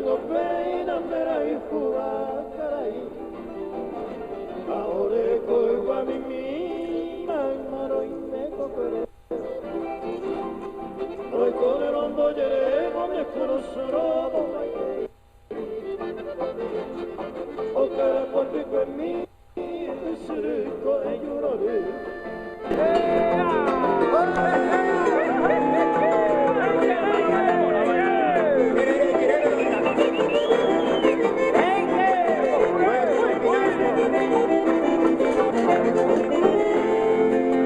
tengo pena, mera y fuga, caray. Ahora cojo a mi mina, maro y me cogeré. Hoy con el hondo llegué, donde conocerá, o que por pico en mí, y circo de lloraré.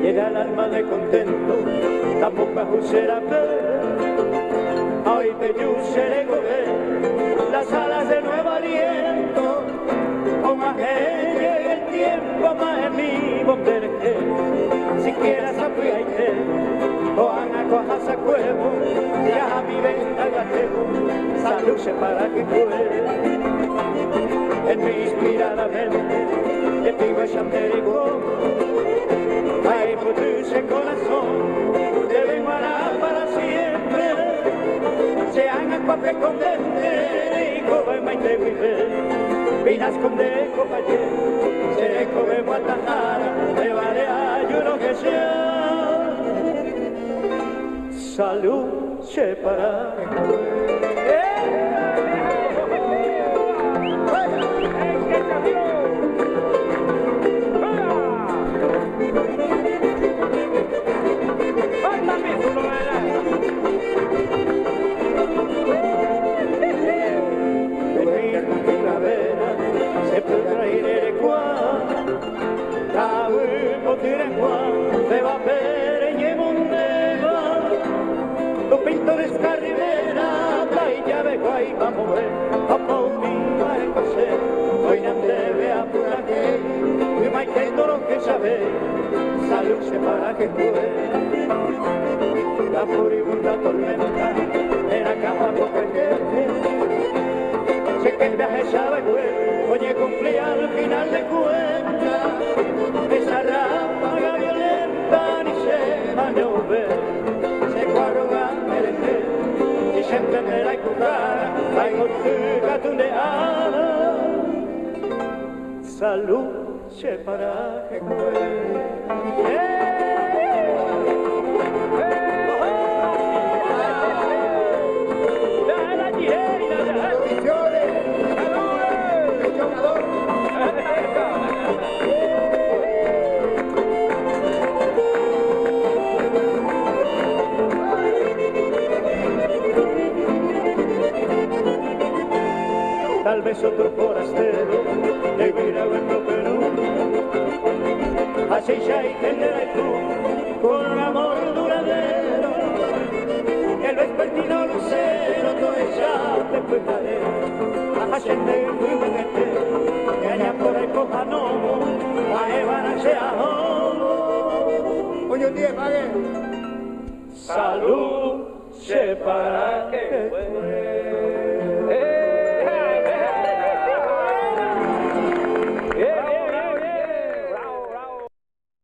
Llega el alma de contento, la poca jusera ver, hoy te yusere gober, las alas de nuevo aliento, o más llega el tiempo, más en mi bomberje, si quieras apriete, o ana cojas a cuervo, ya a mi venta gatebo, salud para que puede, en mi inspirada mente, te pido el chanterico, ay, por dulce corazón, te vengo a dar para siempre. Se haga papel con dente, y come maite vive. Vinas con de compañero, se come guatajara, me vale ayuno que sea. Salud, se para. Me va a ver en Yemondeva, los pintores carribera, y ya vengo ahí va a mover, a Paulina va a coser, hoy no debe a pura que, y me intento lo que sabe, salud se para que juegue, la furibunda tormenta, en la cama por perder, sé que el viaje sabe que, oye cumplía al final de cuentas, esa ráfaga violenta ni se va a llover, se cuadra merece, y siempre me la currara, hay gotuga tundeada, salud se para que tal vez otro forastero de vida en Perú, así ya y tendré tú con un amor duradero, el vespertino lucero todo ya te cuidaré, a gente muy buenete, que allá por el cojanomo, a Evan sea homo. Oye, un día, pague. Salud, se para que fue.